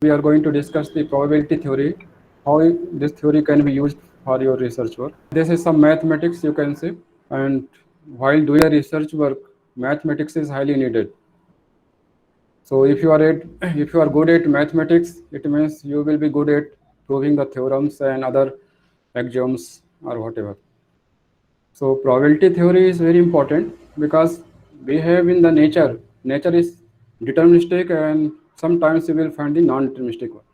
We are going to discuss the probability theory, how this theory can be used for your research work. This is some mathematics you can see, and while doing a research work, mathematics is highly needed. So if you are good at mathematics, it means you will be good at proving the theorems and other axioms or whatever. So probability theory is very important because we have in the nature is deterministic, and sometimes you will find the non-deterministic one.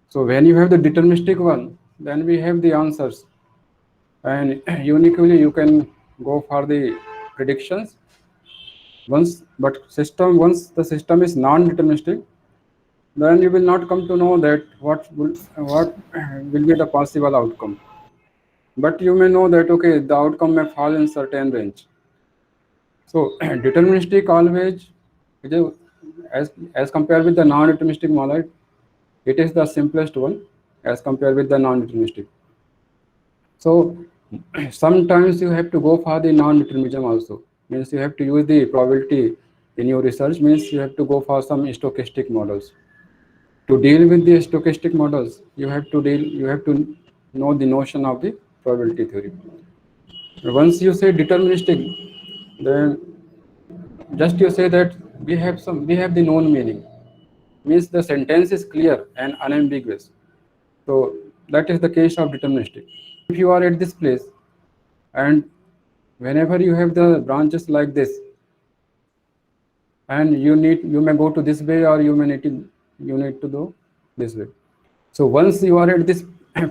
So when you have the deterministic one, then we have the answers, and uniquely you can go for the predictions. Once the system is non-deterministic, then you will not come to know that what will be the possible outcome. But you may know that okay, the outcome may fall in certain range. So deterministic always, it is, as compared with the non-deterministic model, it is the simplest one as compared with the non-deterministic. So sometimes you have to go for the non-determinism also. Means you have to use the probability in your research. Means you have to go for some stochastic models. To deal with the stochastic models, you have to know the notion of the probability theory. Once you say deterministic, then just you say that we have the known meaning. Means the sentence is clear and unambiguous. So that is the case of deterministic. If you are at this place, and whenever you have the branches like this, and you may go to this way, or you need to go this way. So once you are at this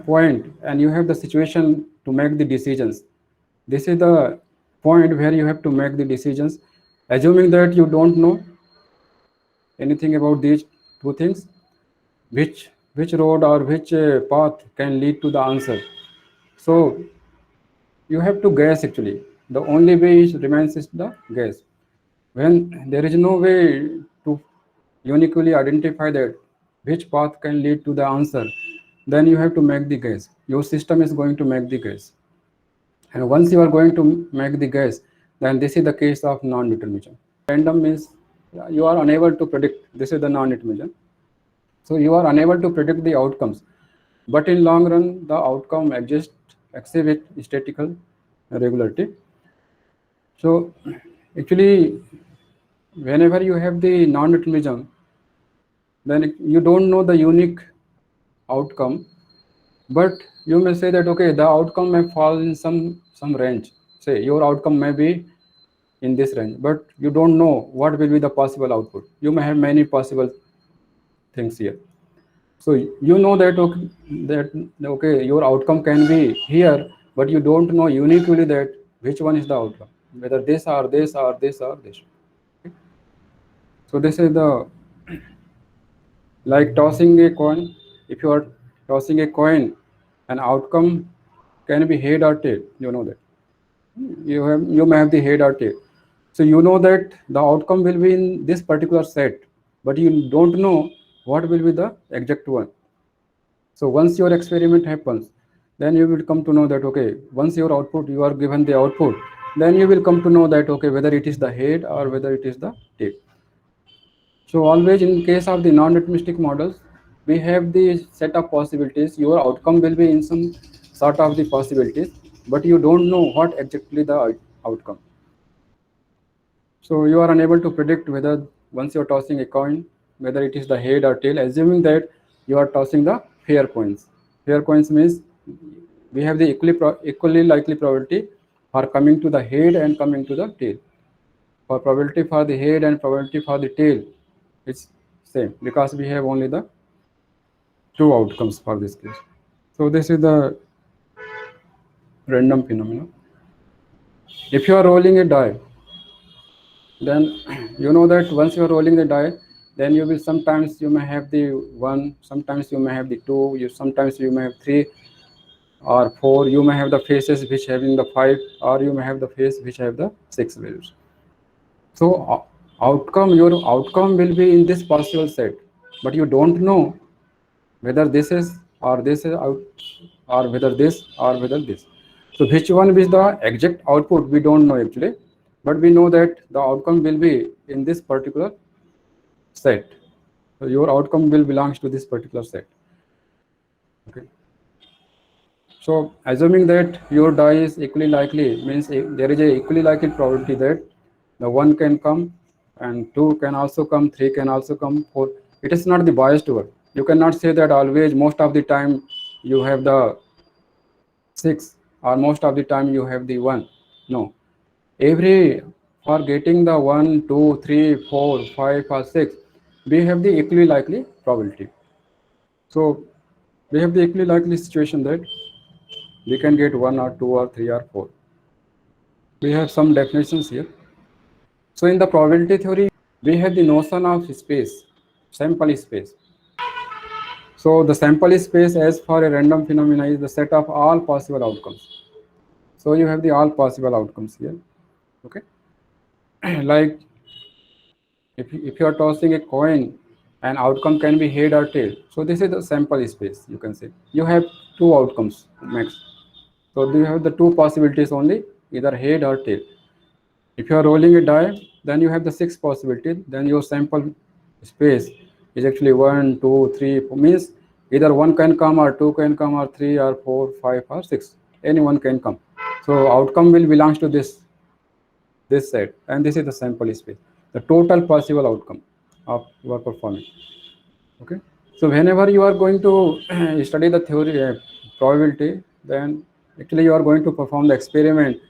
point and you have the situation to make the decisions, this is the point where you have to make the decisions, assuming that you don't know anything about these two things, which road or which path can lead to the answer. So you have to guess. Actually, the only way is remains is the guess. When there is no way to uniquely identify that which path can lead to the answer, then you have to make the guess. Your system is going to make the guess, and once you are going to make the guess, then this is the case of non-determinism. Random means you are unable to predict. This is the non-determinism. So you are unable to predict the outcomes, but in long run the outcome exists exhibit statistical regularity. So actually, whenever you have the non-determinism, then you don't know the unique outcome, but you may say that okay, the outcome may fall in some range. Say your outcome may be in this range, but you don't know what will be the possible output. You may have many possible things here. So you know that okay, your outcome can be here, but you don't know uniquely that which one is the outcome, whether this or this or this or this. Okay? So this is the like tossing a coin. If you are tossing a coin, an outcome can be head or tail. You know that you may have the head or tail. So you know that the outcome will be in this particular set, but you don't know what will be the exact one. So once your experiment happens, then you will come to know that okay, once your output, you are given the output, then you will come to know that okay, whether it is the head or whether it is the tail. So always in case of the non-deterministic models, we have the set of possibilities. Your outcome will be in some sort of the possibilities, but you don't know what exactly the outcome. So you are unable to predict whether once you are tossing a coin, whether it is the head or tail, assuming that you are tossing the fair coins. Fair coins means we have the equally likely probability for coming to the head and coming to the tail. For probability for the head and probability for the tail, it's same because we have only the two outcomes for this case. So this is the random phenomenon. If you are rolling a die, then you know that once you are rolling the die, then you will sometimes you may have the one, sometimes you may have the two, you sometimes you may have three or four. You may have the faces which having the five, or you may have the face which have the six values. So your outcome will be in this possible set, but you don't know whether this is or this is out, or whether this or whether this. So which one is the exact output, we don't know actually, but we know that the outcome will be in this particular set. So your outcome will belongs to this particular set. Okay. So assuming that your die is equally likely means there is a equally likely probability that the 1 can come and 2 can also come, 3 can also come, 4. It is not the biased word. You cannot say that always most of the time you have the 6 or most of the time you have the 1. No. Every for getting the 1, 2, 3, 4, 5 or 6, we have the equally likely probability. So we have the equally likely situation that we can get 1 or 2 or 3 or 4. We have some definitions here. So in the probability theory, we have the notion of space, sample space. So the sample space as for a random phenomena is the set of all possible outcomes. So you have the all possible outcomes here. Okay. Like if you are tossing a coin, an outcome can be head or tail. So this is the sample space, you can say. You have two outcomes max. So you have the two possibilities only, either head or tail. If you are rolling a die, then you have the six possibilities. Then your sample space is actually 1, 2, 3. Means either one can come or two can come or 3 or 4, 5 or 6. Anyone can come. So outcome will belongs to this set, and this is the sample space, the total possible outcome of your performance. Okay. So whenever you are going to study the theory probability, then actually you are going to perform the experiment,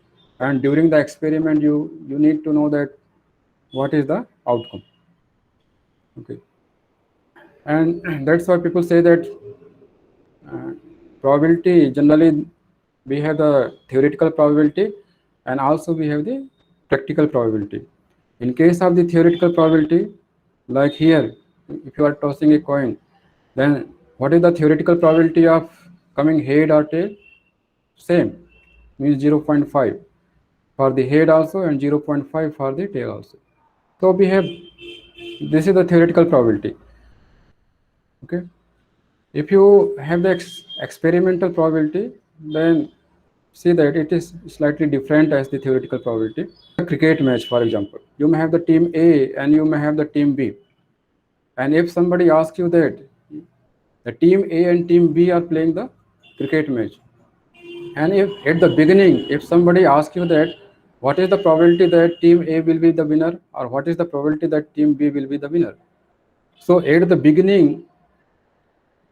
and during the experiment you need to know that what is the outcome. Okay. And that's why people say that uh, probability generally we have the theoretical probability and also we have the practical probability. In case of the theoretical probability, like here, if you are tossing a coin, then what is the theoretical probability of coming head or tail? Same, means 0.5 for the head also and 0.5 for the tail also. So we have, this is the theoretical probability. Okay. If you have the experimental probability, then see that it is slightly different as the theoretical probability. A cricket match, for example, you may have the team A and you may have the team B. And if somebody asks you that the team A and team B are playing the cricket match, and if at the beginning, if somebody asks you that what is the probability that team A will be the winner or what is the probability that team B will be the winner? So at the beginning,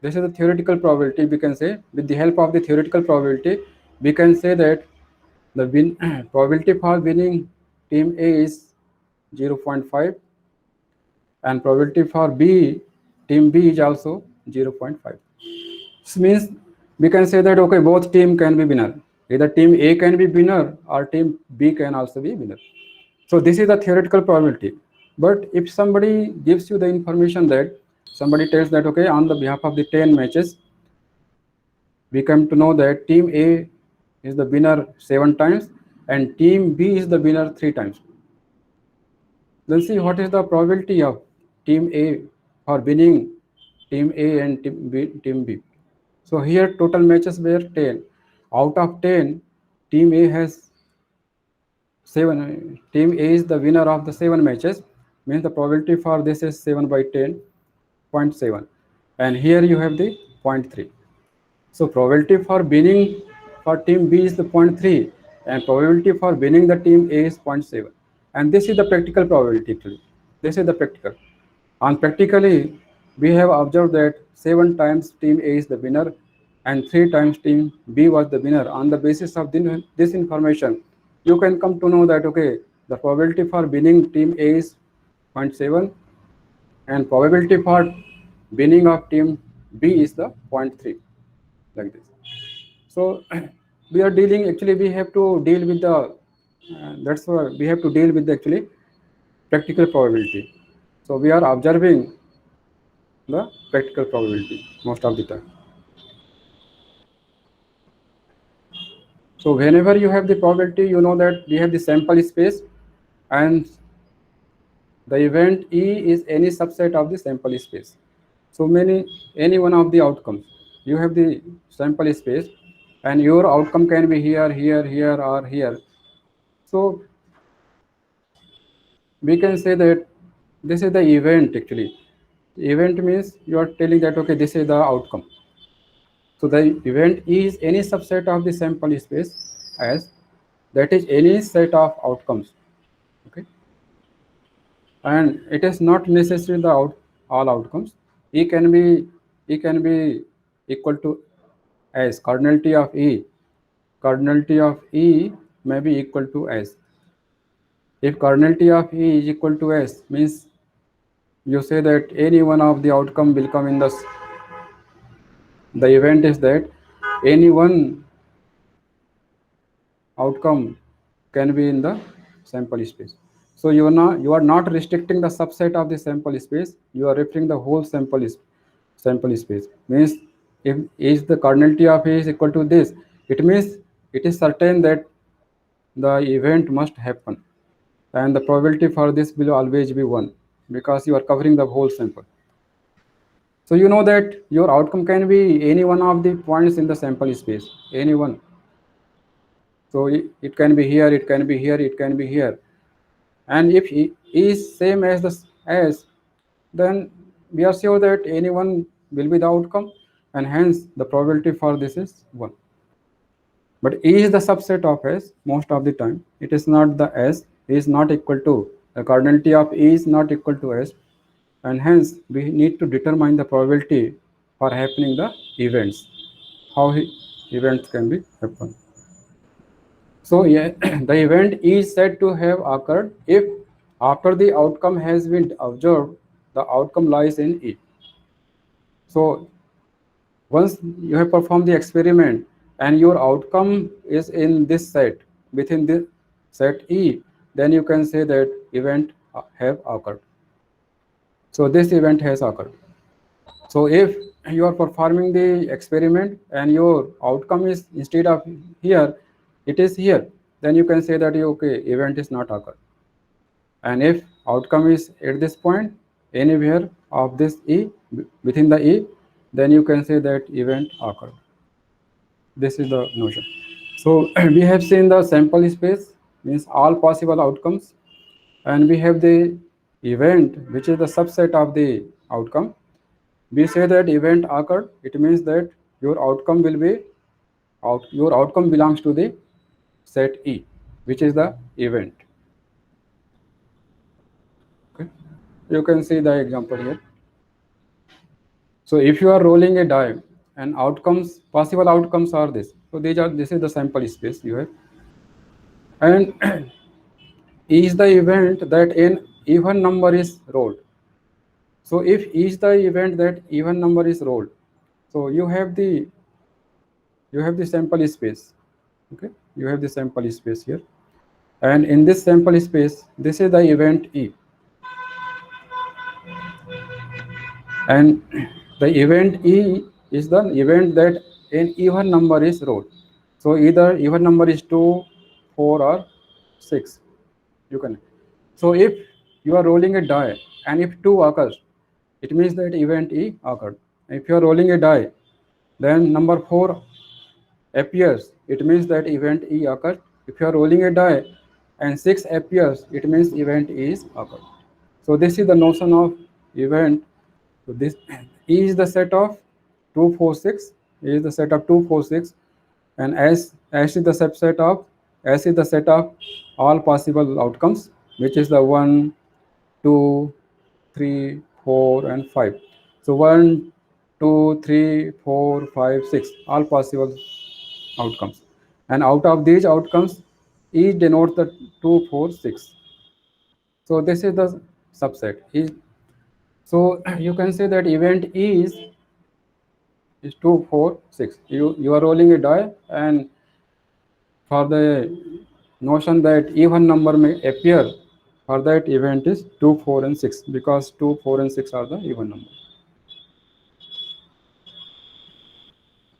this is the theoretical probability. We can say with the help of the theoretical probability, we can say that the probability for winning team A is 0.5 and probability for team B is also 0.5. This means we can say that okay, both team can be winner. Either team A can be winner or team B can also be winner. So this is the theoretical probability. But if somebody gives you the information that somebody tells that okay, on the behalf of the 10 matches, we come to know that team A is the winner 7 times and team B is the winner 3 times. Then see what is the probability of team A for winning team A and team B. So here total matches were 10. Out of 10, team A has 7. Team A is the winner of the 7 matches. Means the probability for this is 7 by 10, 0.7. And here you have the 0.3. So probability for winning for team B is the 0.3 and probability for winning the team A is 0.7. And this is the practical probability actually. This is the practical. And practically, we have observed that 7 times team A is the winner and 3 times team B was the winner. On the basis of this information, you can come to know that okay, the probability for winning team A is 0.7 and probability for winning of team B is the 0.3, like this. So we are dealing, actually we have to deal with the that's why we have to deal with the actually practical probability. So we are observing the practical probability most of the time. So whenever you have the probability, you know that we have the sample space and the event E is any subset of the sample space. So any one of the outcomes, you have the sample space and your outcome can be here, here, here or here. So we can say that this is the event actually. Event means you are telling that okay, this is the outcome. So the event is any subset of the sample space as that is any set of outcomes. Okay, and it is not necessarily the all outcomes. E can be equal to S. Cardinality of E. Cardinality of E may be equal to S. If cardinality of E is equal to S, means you say that any one of the outcome will come in the event is that any one outcome can be in the sample space. So you are not restricting the subset of the sample space. You are referring the whole sample space. Means if is the cardinality of A is equal to this, it means it is certain that the event must happen, and the probability for this will always be 1 because you are covering the whole sample. So you know that your outcome can be any one of the points in the sample space, any one. So it can be here, it can be here, it can be here. And if E is same as then we are sure that anyone will be the outcome, and hence the probability for this is 1. But E is the subset of S most of the time. It is not the S. E is not equal to, the cardinality of E is not equal to S, and hence we need to determine the probability for happening the events. How events can be happen. So yeah, the event is said to have occurred if after the outcome has been observed, the outcome lies in E. So once you have performed the experiment and your outcome is in this set, within this set E, then you can say that event have occurred. So this event has occurred. So if you are performing the experiment and your outcome is instead of here, it is here, then you can say that okay, event is not occurred. And if outcome is at this point, anywhere of this E, within the E, then you can say that event occurred. This is the notion. So we have seen the sample space means all possible outcomes, and we have the event which is the subset of the outcome. We say that event occurred, it means that your outcome will be your outcome belongs to the set E, which is the event. Okay, you can see the example here. So if you are rolling a die and outcomes, possible outcomes are this. So this is the sample space you have, and E is the event that an even number is rolled. So if E is the event that even number is rolled, so you have the sample space. Okay, you have the sample space here, and in this sample space, this is the event E, and the event E is the event that an even number is rolled. So either even number is 2, 4, or 6. You can. So if you are rolling a die and if 2 occurs, it means that event E occurred. If you are rolling a die, then number 4 appears, it means that event E occurred. If you are rolling a die and 6 appears, it means event E is occurred. So this is the notion of event. So this E is the set of 2, 4, 6. E is the set of 2, 4, 6, and S is the subset of S is the set of all possible outcomes, which is the 1, 2, 3, 4, and 5. So 1, 2, 3, 4, 5, 6, all possible outcomes. And out of these outcomes, E denotes the 2, 4, 6. So this is the subset. So you can say that event E is 2, 4, 6. You are rolling a die, and for the notion that even number may appear, for that event is 2, 4, and 6, because 2, 4, and 6 are the even number.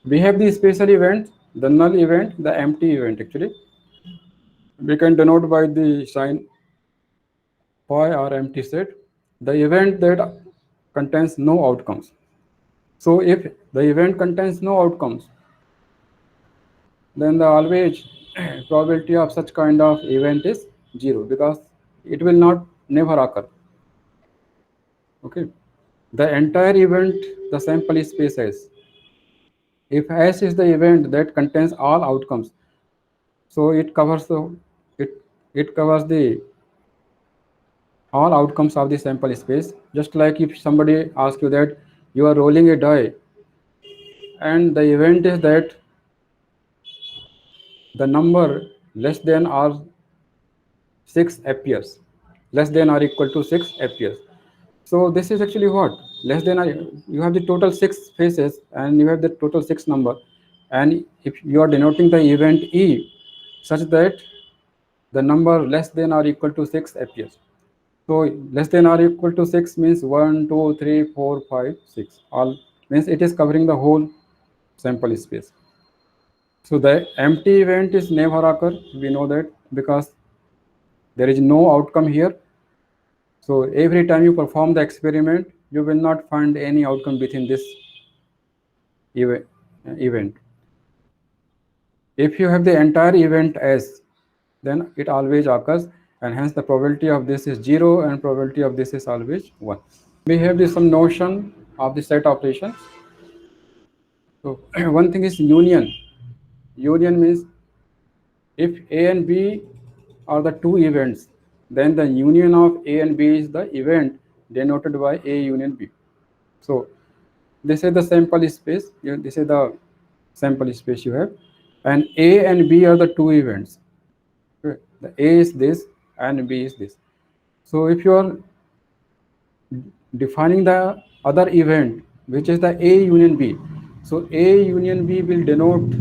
We have the special event, the null event, the empty event. Actually, we can denote by the sign pi or empty set, the event that contains no outcomes. So if the event contains no outcomes, then the always probability of such kind of event is 0, because it will not never occur. Okay. the entire event the sample space S. If S is the event that contains all outcomes, so it it covers the all outcomes of the sample space. Just like if somebody asks you that you are rolling a die and the event is that the number less than or 6 appears, less than or equal to 6 appears. So this is actually what? Less than or you have the total 6 faces and you have the total 6 number, and if you are denoting the event E such that the number less than or equal to 6 appears. So less than or equal to 6 means 1, 2, 3, 4, 5, 6. All means it is covering the whole sample space. So the empty event is never occur. We know that because there is no outcome here. So every time you perform the experiment, you will not find any outcome within this event. If you have the entire event as, then it always occurs, and hence the probability of this is 0 and probability of this is always 1. We have this some notion of the set operations. So one thing is union. Union means if A and B are the two events, then the union of A and B is the event denoted by A union B. So this is the sample space. This is the sample space you have, and A and B are the two events. Okay. The A is this and B is this. So if you are defining the other event, which is the A union B, so A union B will denote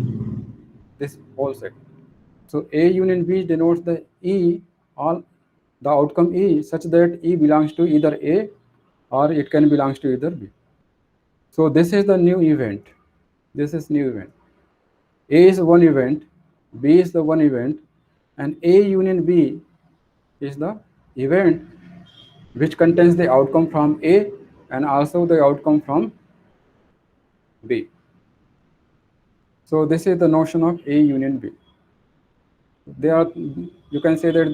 this whole set. So A union B denotes the E, all the outcome E, such that E belongs to either A or it can belongs to either B. So this is the new event. This is new event. A is one event, B is the one event, and A union B is the event which contains the outcome from A and also the outcome from B. So this is the notion of A union B. There are, you can say that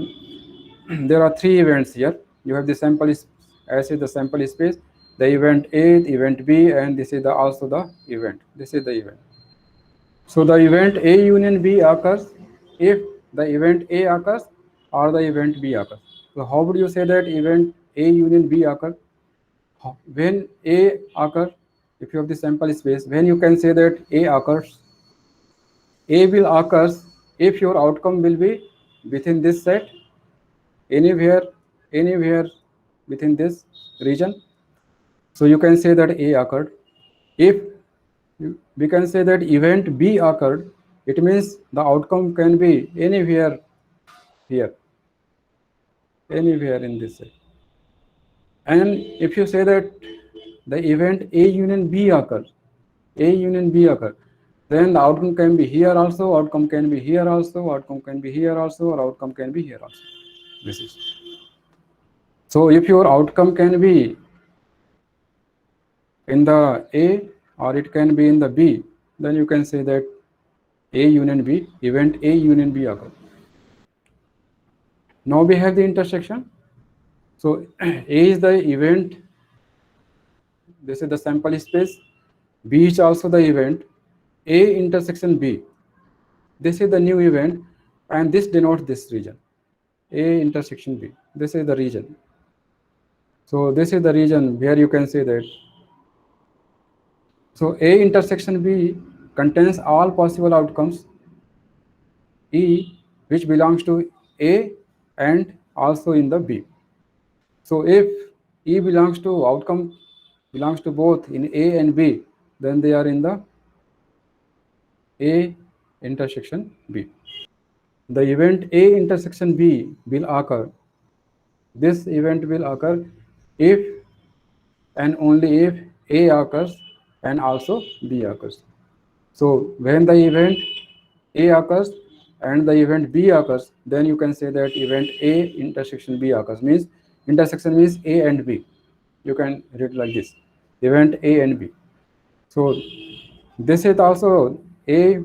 there are three events here. You have the sample as is the sample space, the event A, the event B, and this is the also the event. This is the event. So the event A union B occurs if the event A occurs or the event B occurs. So how would you say that event A union B occurs? When A occurs, if you have the sample space, when you can say that A occurs, A will occurs if your outcome will be within this set, anywhere within this region. So you can say that A occurred. If we can say that event B occurred, it means the outcome can be anywhere here, anywhere in this set. And if you say that the event A union B occurs, A union B occurs, then the outcome can be here also, outcome can be here also, outcome can be here also, or outcome can be here also. This is. So if your outcome can be in the A or it can be in the B, then you can say that A union B, event A union B occurs. Now we have the intersection. So A is the event, this is the sample space, B is also the event, A intersection B. This is the new event and this denotes this region, A intersection B. This is the region. So this is the region where you can say that. So A intersection B contains all possible outcomes E which belongs to A and also in the B. So if E belongs to outcome belongs to both in A and B, then they are in the A intersection B. The event A intersection B will occur. This event will occur if and only if A occurs and also B occurs. So when the event A occurs and the event B occurs, then you can say that event A intersection B occurs. Means intersection means A and B. You can read like this, event A and B. So this is also A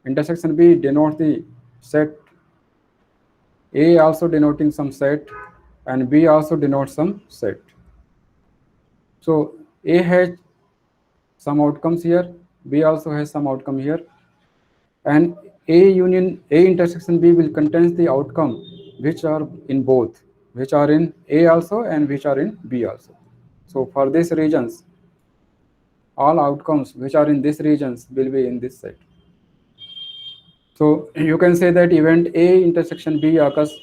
intersection B denotes the set, A also denoting some set and B also denotes some set. So A has some outcomes here, B also has some outcome here, and A union A intersection B will contains the outcome which are in both, which are in A also and which are in B also. So for these regions, all outcomes which are in these regions will be in this set. So you can say that event A intersection B occurs,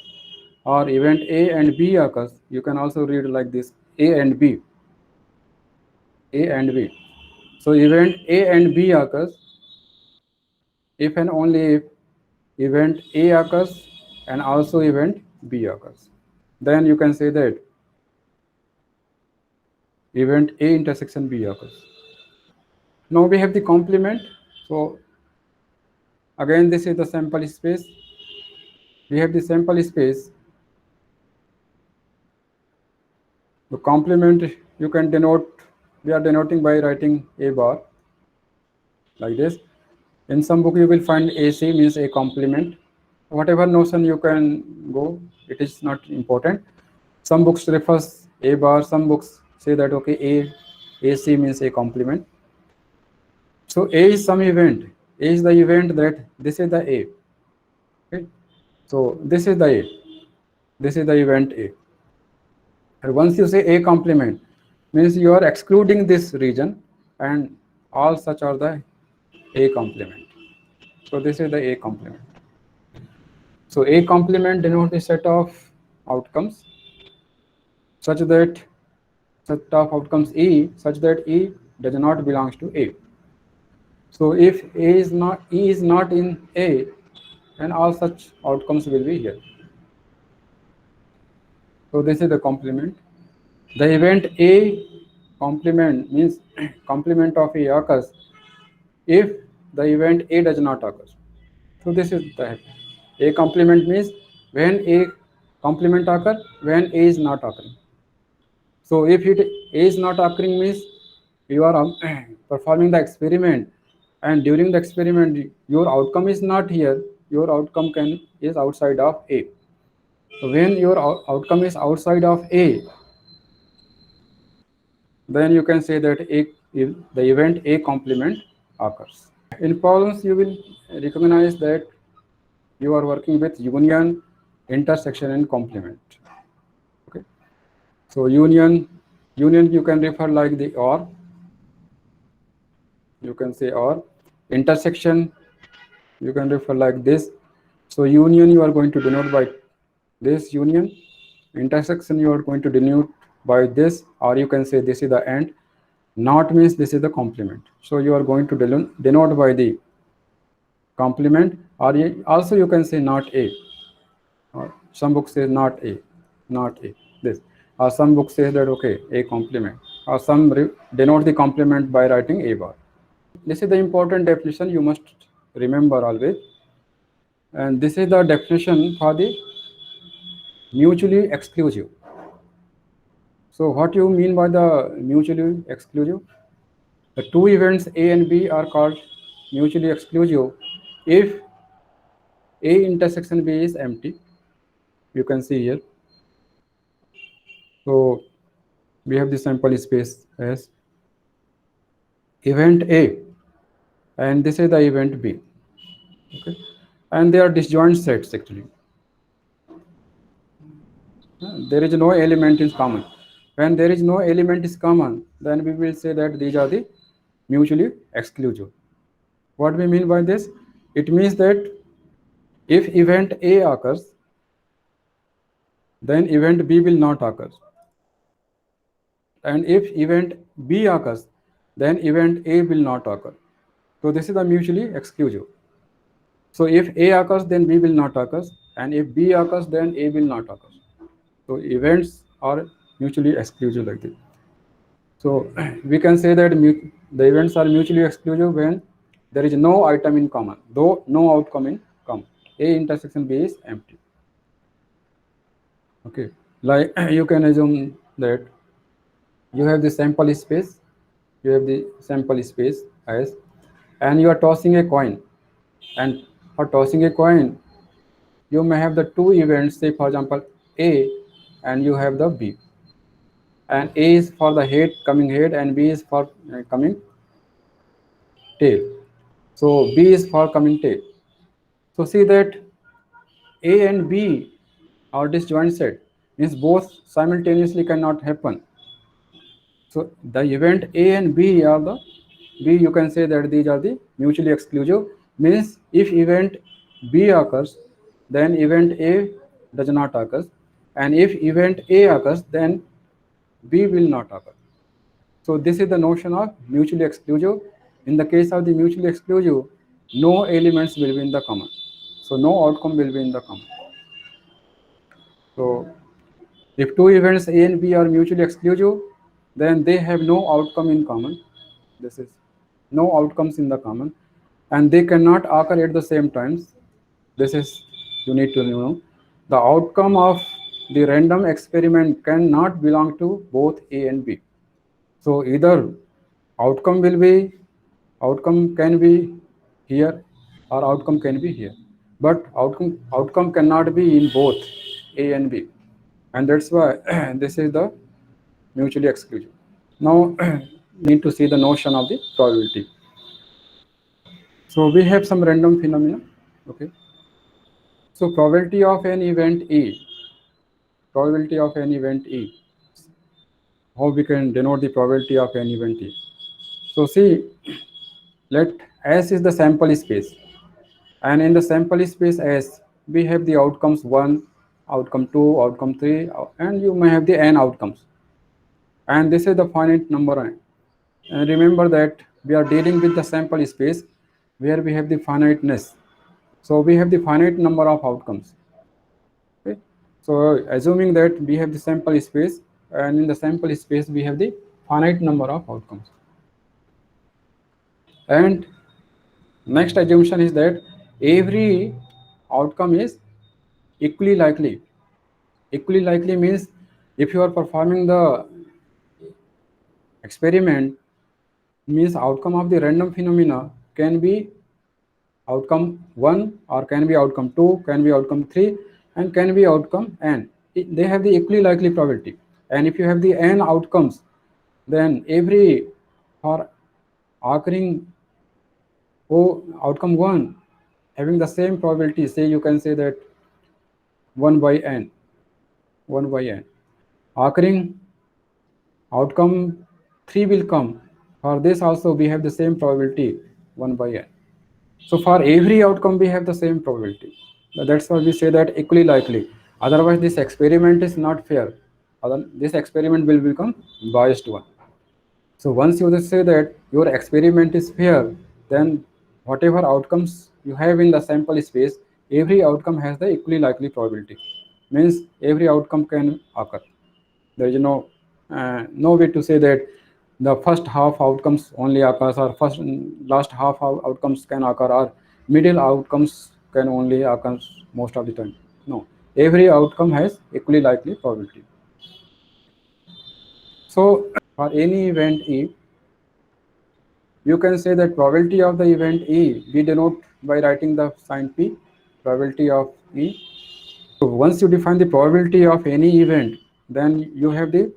or event A and B occurs. You can also read like this: A and B, A and B. So event A and B occurs if and only if event A occurs and also event B occurs. Then you can say that event A intersection B occurs. Now we have the complement. So again, this is the sample space. We have the sample space. The complement you can denote, we are denoting by writing A bar like this. In some book you will find AC means a complement. Whatever notion you can go, it is not important. Some books refers A bar, some books say that okay, AC means a complement. So A is some event. A is the event that this is the A. Okay? So this is the A. This is the event A. And once you say A complement, means you are excluding this region and all such are the A complement. So this is the A complement. So A complement denotes a set of outcomes such that set of outcomes E such that E does not belongs to A. So if E is not in A, then all such outcomes will be here. So this is the complement. The event A complement means complement of A occurs if the event A does not occur. So this is the A complement means when A complement occur, when A is not occurring. So if A is not occurring means you are performing the experiment, and during the experiment your outcome is not here, your outcome is outside of A. So when your outcome is outside of A, then you can say that the event A complement occurs. In problems, you will recognize that you are working with union, intersection, and complement. Okay. So union you can refer like the or. You can say or. Intersection you can refer like this. So union you are going to denote by this union. Intersection you are going to denote by this, or you can say this is the end. Not means this is the complement. So you are going to denote by the complement, or also you can say not A. Or some books say not A, not A. This, or some books say that okay, A complement, or some denote the complement by writing A bar. This is the important definition you must remember always, and this is the definition for the mutually exclusive. So what you mean by the mutually exclusive? The two events A and B are called mutually exclusive if A intersection B is empty. You can see here. So we have the sample space as event A, and this is the event B. Okay, and they are disjoint sets actually. There is no element is common. When there is no element is common, then we will say that these are the mutually exclusive. What we mean by this? It means that if event A occurs, then event B will not occur. And if event B occurs, then event A will not occur. So this is the mutually exclusive. So if A occurs, then B will not occur, and if B occurs, then A will not occur. So events are mutually exclusive like this. So we can say that the events are mutually exclusive when there is no item in common, though no outcome in common. A intersection B is empty. Okay, like you can assume that you have the sample space, you have the sample space as, and you are tossing a coin, and for tossing a coin, you may have the two events, say for example A, and you have the B, and A is for the head and B is for coming tail. So B is for coming tail. So see that A and B are disjoint set, means both simultaneously cannot happen. So the event A and B are the B, you can say that these are the mutually exclusive, means if event B occurs, then event A does not occur, and if event A occurs, then B will not occur. So this is the notion of mutually exclusive. In the case of the mutually exclusive, no elements will be in the common. So no outcome will be in the common. So if two events A and B are mutually exclusive, then they have no outcome in common. This is no outcomes in the common, and they cannot occur at the same times. This is you need to know. The outcome of the random experiment cannot belong to both A and B. So either outcome will be outcome can be here or outcome can be here, but outcome cannot be in both A and B, and that's why this is the mutually exclusive. Now need to see the notion of the probability. So we have some random phenomena. Okay. So probability of an event E. How we can denote the probability of an event E? So see, let S is the sample space, and in the sample space S, we have the outcomes 1, outcome 2, outcome 3, and you may have the n outcomes. And this is the finite number n. And remember that we are dealing with the sample space where we have the finiteness. So we have the finite number of outcomes. Okay. So assuming that we have the sample space, and in the sample space we have the finite number of outcomes. And next assumption is that every outcome is equally likely. Equally likely means if you are performing the experiment, means outcome of the random phenomena can be outcome 1 or can be outcome 2, can be outcome 3, and can be outcome n. They have the equally likely probability. And if you have the n outcomes, then every for occurring outcome 1 having the same probability, say you can say that 1 by n, 1 by n. Occurring outcome 3 will come. For this also we have the same probability 1 by n. So for every outcome we have the same probability. That's why we say that equally likely. Otherwise this experiment is not fair. This experiment will become biased one. So once you just say that your experiment is fair, then whatever outcomes you have in the sample space, every outcome has the equally likely probability. Means every outcome can occur. There is no way to say that the first half outcomes only occurs, or last half outcomes can occur, or middle outcomes can only occur most of the time. No, every outcome has equally likely probability. So for any event E, you can say that probability of the event E we denote by writing the sign P, probability of E. So once you define the probability of any event, then you have the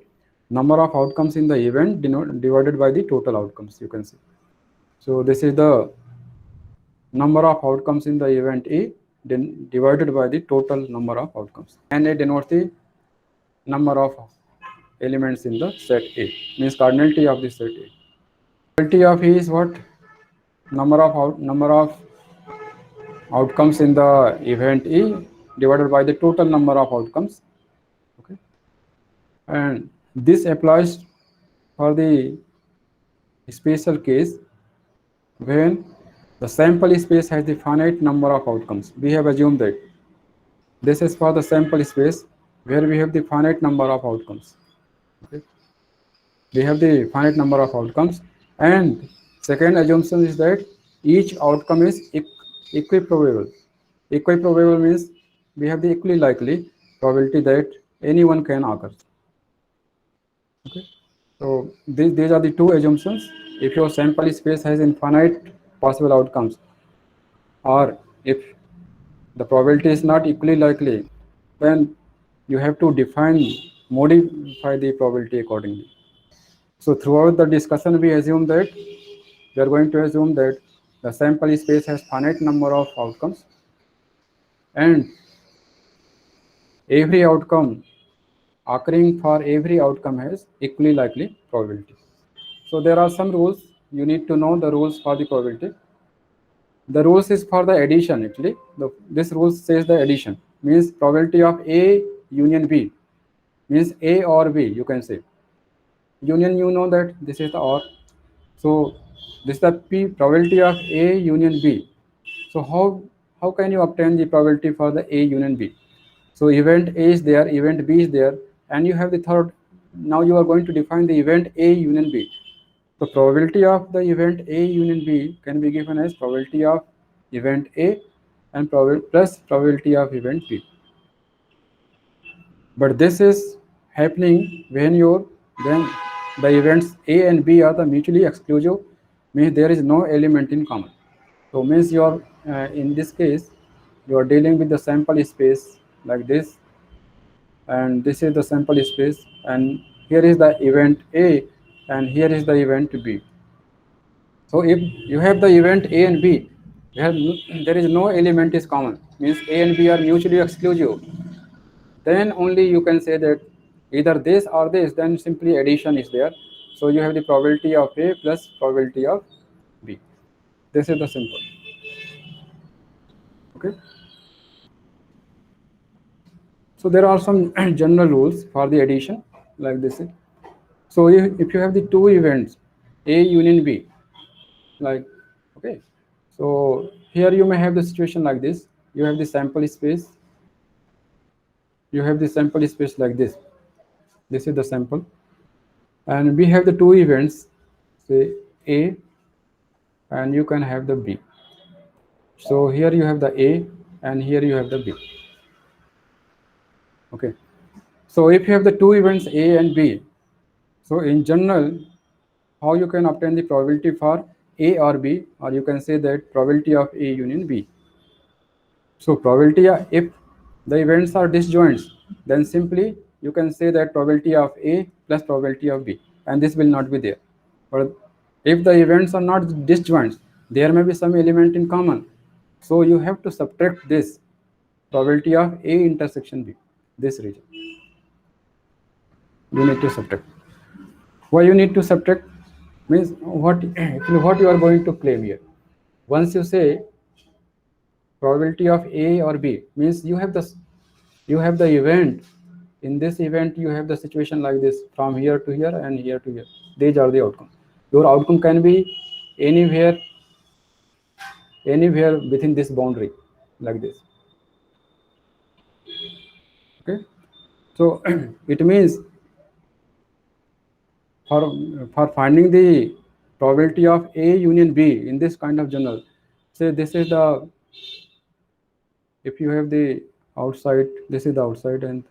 number of outcomes in the event divided by the total outcomes, you can see. So this is the number of outcomes in the event A divided by the total number of outcomes. And it denotes the number of elements in the set A, means cardinality of the set A. Probability of E is what? Number of outcomes in the event E divided by the total number of outcomes. Okay. And this applies for the special case when the sample space has the finite number of outcomes. We have assumed that this is for the sample space where we have the finite number of outcomes. Okay. We have the finite number of outcomes, and second assumption is that each outcome is equiprobable. Equiprobable means we have the equally likely probability that anyone can occur. Okay. So these are the two assumptions. If your sample space has infinite possible outcomes, or if the probability is not equally likely, then you have to define modify the probability accordingly. So throughout the discussion, we assume that we are going to assume that the sample space has finite number of outcomes, and every outcome occurring for every outcome has equally likely probability. So there are some rules. You need to know the rules for the probability. The rules is for the addition actually. This rule says the addition means probability of A union B means A or B, you can say. Union, you know that this is the OR. So this is the P probability of A union B. So how can you obtain the probability for the A union B? So event A is there, event B is there, and you have the third. Now you are going to define the event A union B. The probability of the event A union B can be given as probability of event A and plus probability of event B. But this is happening when then the events A and B are the mutually exclusive, means there is no element in common. So means you are in this case you are dealing with the sample space like this, and this is the sample space, and here is the event A and here is the event B. So if you have the event A and B, there is no element is common, means A and B are mutually exclusive, then only you can say that either this or this, then simply addition is there. So you have the probability of A plus probability of B. This is the simple. Okay. So there are some general rules for the addition like this. So if you have the two events, A union B, like, okay. So here you may have the situation like this. You have the sample space. You have the sample space like this. This is the sample. And we have the two events, say A, and you can have the B. So here you have the A and here you have the B. Okay. So if you have the two events A and B, so in general, how you can obtain the probability for A or B, or you can say that probability of A union B. So probability if the events are disjoints, then simply you can say that probability of A plus probability of B, and this will not be there. But if the events are not disjoints, there may be some element in common. So you have to subtract this probability of A intersection B, this region. You need to subtract. Why you need to subtract? Means what what you are going to claim here. Once you say probability of A or B, means you have the event. In this event you have the situation like this, from here to here and here to here. These are the outcomes. Your outcome can be anywhere within this boundary like this. Okay. So it means for finding the probability of A union B in this kind of journal, say this is the, if you have the outside, this is the outside, and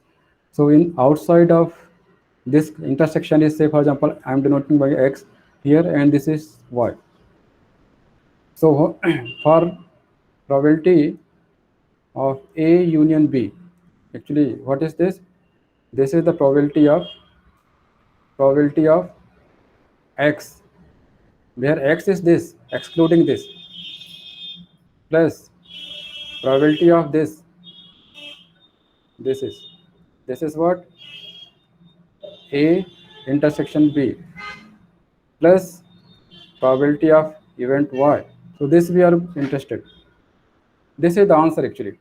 so in outside of this intersection is, say for example I am denoting by X here and this is Y. So for probability of A union B, actually what is this? This is the probability of X, where X is this, excluding this, plus probability of this is what? A intersection B plus probability of event Y. So this we are interested. This is the answer actually.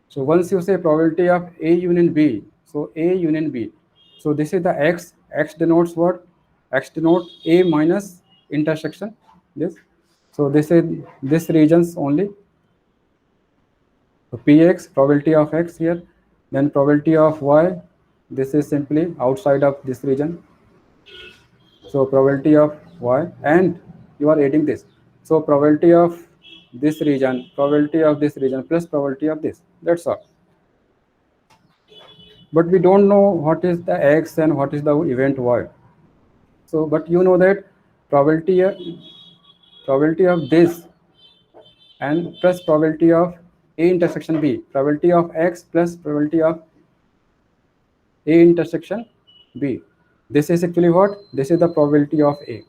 So once you say probability of A union B, so A union B. So this is the X. X denotes what? X denotes A minus intersection. This. So this is this regions only. So Px, probability of X here. Then probability of Y. This is simply outside of this region. So probability of Y, and you are adding this. So probability of this region, probability of this region plus probability of this. That's all. But we don't know what is the X and what is the event Y. So, but you know that probability of this and plus probability of A intersection B, probability of X plus probability of A intersection B. This is actually what? This is the probability of A.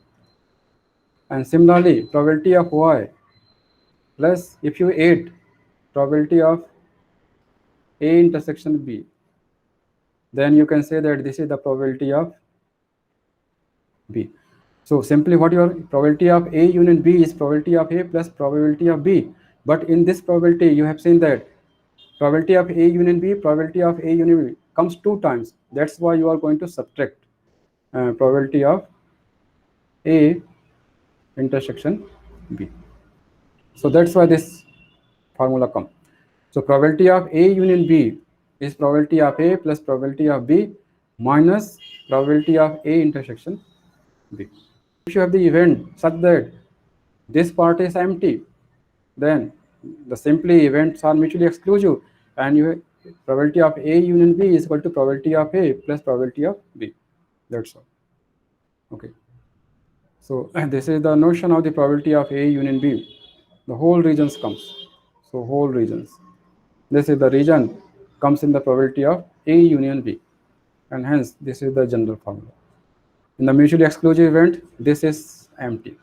And similarly, probability of Y plus if you add probability of A intersection B, then you can say that this is the probability of B. So simply what your probability of A union B is probability of A plus probability of B. But in this probability, you have seen that probability of A union B, probability of A union B comes 2 times. That's why you are going to subtract probability of A intersection B. So that's why this formula comes. So probability of A union B is probability of A plus probability of B minus probability of A intersection B. If you have the event such that this part is empty, then the simply events are mutually exclusive, and you probability of A union B is equal to probability of A plus probability of B. That's all. Okay. So this is the notion of the probability of A union B. The whole regions comes. So whole regions. This is the region comes in the probability of A union B, and hence this is the general formula. In the mutually exclusive event, this is empty.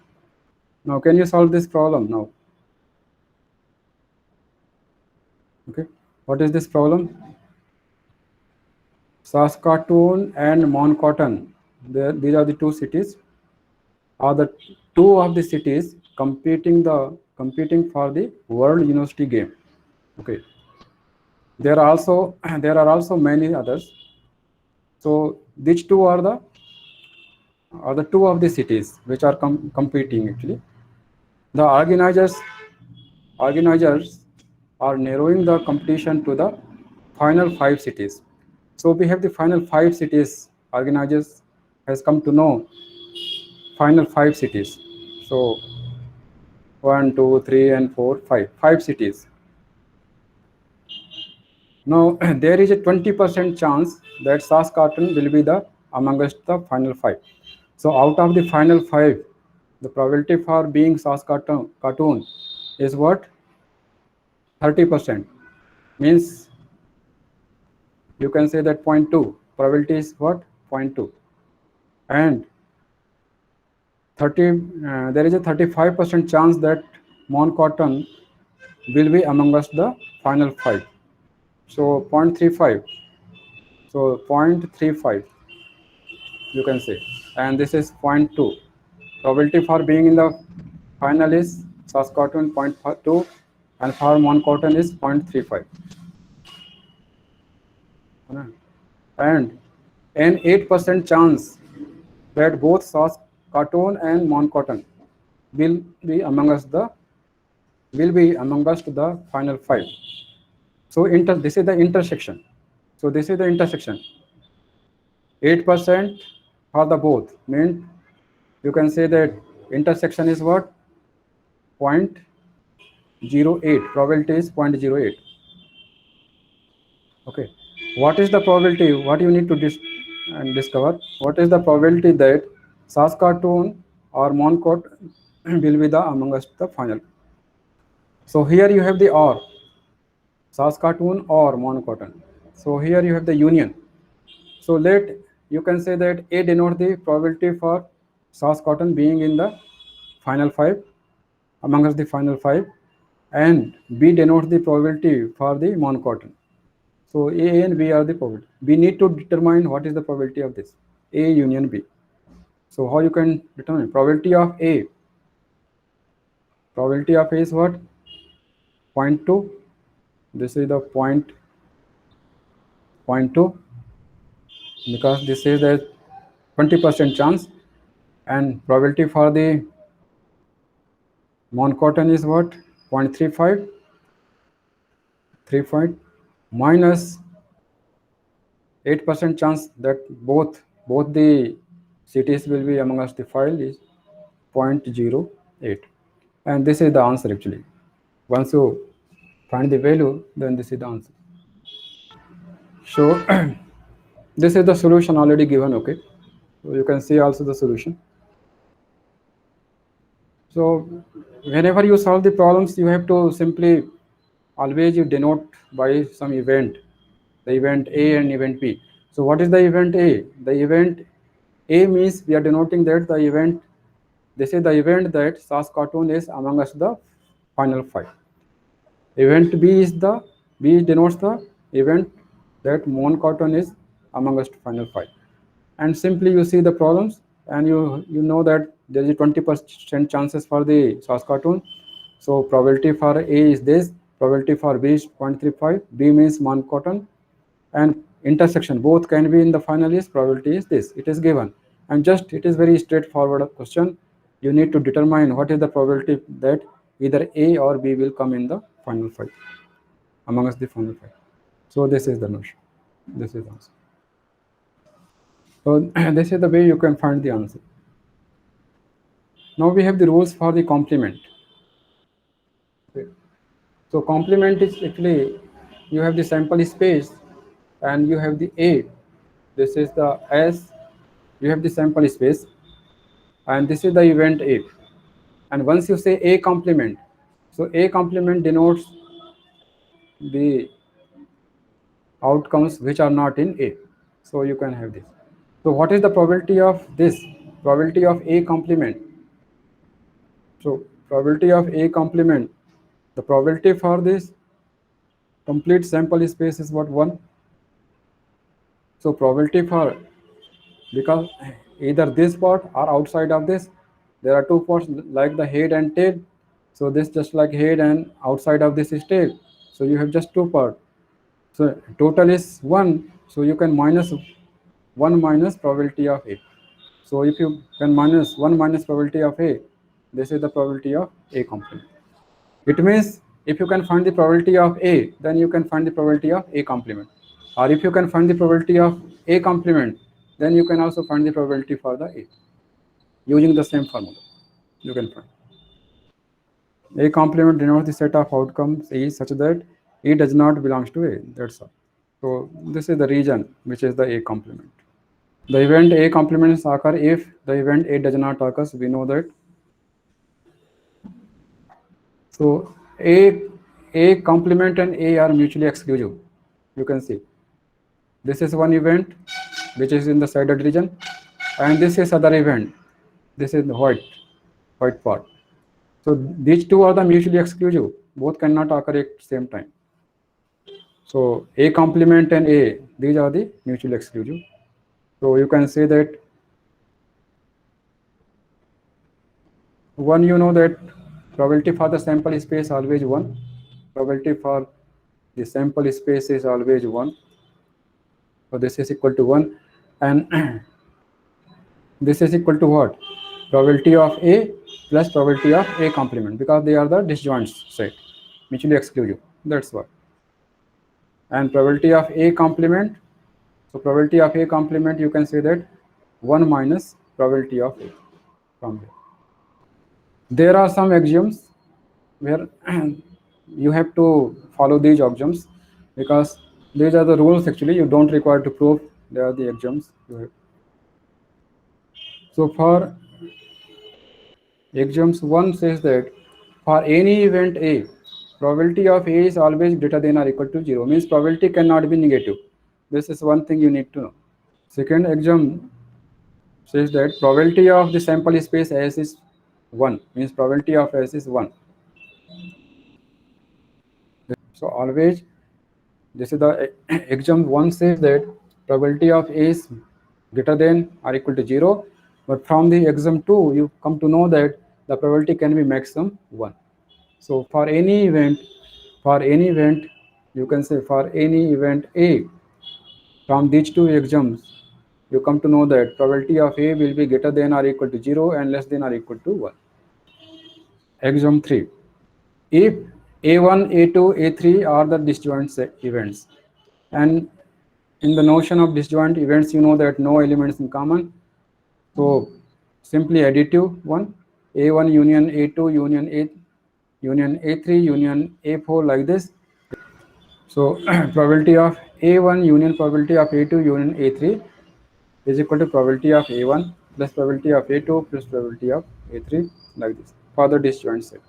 Now, can you solve this problem now? Okay. What is this problem? Saskatoon and Manhattan. These are the two cities. Are the two of the cities competing for the World University Game? Okay. There are also many others. So these two are the two of the cities which are competing actually. The organizers are narrowing the competition to the final 5 cities. So we have the final 5 cities. Organizers has come to know final 5 cities. So 1, 2, 3, and 4, 5. 5 cities. Now there is a 20% chance that Saskatoon will be the amongst the final 5. So out of the final 5, the probability for being Saskatoon is what? 30%. Means you can say that 0.2. Probability is what? 0.2. And there is a 35% chance that Manhattan will be amongst the final 5. So 0.35. So 0.35 you can say, and this is 0.2. Probability for being in the final is Saskatoon 0.2, and for Manhattan is 0.35. And an 8% chance that both Saskatoon and Manhattan will be amongst the final 5. So this is the intersection. So this is the intersection. 8% for the both means you can say that intersection is what? 0.08. Probability is 0.08. Okay. What is the probability? What you need to discover? What is the probability that Saskatoon or Manhattan will be the amongst the final? So here you have the or. Saskatoon or Manhattan. So here you have the union. So you can say that A denotes the probability for Saskatoon being in the final 5, amongst the final 5, and B denotes the probability for the Manhattan. So A and B are the probability. We need to determine what is the probability of this A union B. So how you can determine probability of A? Probability of A is what? 0.2. This is the 0.2 because this is the 20% chance, and probability for the Manhattan is what? 0.35. 3 minus 8% chance that both the cities will be amongst the file is 0.08, and this is the answer actually. Once you find the value, then this is the answer. So this is the solution already given. Okay, so you can see also the solution. So whenever you solve the problems, you have to simply always you denote by some event, the event A and event B. So what is the event A? The event A means we are denoting that the event, this is the event that Saskatoon is amongst the final five. Event B is the, B denotes the event that Mon is amongst final five. And simply you see the problems and you know that there is 20% chances for the Saskatoon. So probability for A is this, probability for B is 0.35, B means Mon and intersection both can be in the final is probability is this, it is given. And just it is very straightforward question. You need to determine what is the probability that either A or B will come in the final five, amongst the final five. So this is the notion, this is the answer. So this is the way you can find the answer. Now we have the rules for the complement. Okay. So complement is actually, you have the sample space and you have the A. This is the S. You have the sample space and this is the event A. And once you say A complement, so A complement denotes the outcomes which are not in A. So you can have this. So what is the probability of this? Probability of A complement. So probability of A complement, the probability for this complete sample space is what, 1. So probability for, because either this part or outside of this, there are two parts like the head and tail. So this just like head and outside of this is tail. So you have just two parts. So total is 1. So you can minus 1 minus probability of A. So if you can minus 1 minus probability of A, this is the probability of A complement. It means if you can find the probability of A, then you can find the probability of A complement. Or if you can find the probability of A complement, then you can also find the probability for the A. Using the same formula, you can find. A complement denotes the set of outcomes E such that E does not belong to A. That's all. So this is the region which is the A complement. The event A complements occur if the event A does not occur. We know that. So A complement and A are mutually exclusive. You can see this is one event which is in the shaded region, and this is other event. This is the white part. So these two are the mutually exclusive. Both cannot occur at the same time. So A complement and A, these are the mutually exclusive. So you can say that one, you know that probability for the sample space always 1. Probability for the sample space is always 1. So this is equal to 1. And this is equal to what? Probability of A plus probability of A complement, because they are the disjoint set, mutually exclusive. That's what. And probability of A complement, so probability of A complement, you can say that 1 minus probability of A from here. There are some axioms where you have to follow these axioms, because these are the rules actually. You don't require to prove, they are the axioms you have. So for axioms 1 says that for any event A, probability of A is always greater than or equal to 0, means probability cannot be negative. This is one thing you need to know. Second axiom says that probability of the sample space S is 1, means probability of S is 1. So always, this is the axiom 1 says that probability of A is greater than or equal to 0, but from the axiom 2 you come to know that the probability can be maximum 1. So for any event, you can say for any event A, from these two axioms, you come to know that probability of A will be greater than or equal to 0 and less than or equal to 1. Axiom 3. If A1, A2, A3 are the disjoint events, and in the notion of disjoint events, you know that no elements in common. So simply additive one, A1 union A2 union A3 union A4 like this. So probability of A1 union probability of A2 union A3 is equal to probability of A1 plus probability of A2 plus probability of A3 like this for the disjoint set.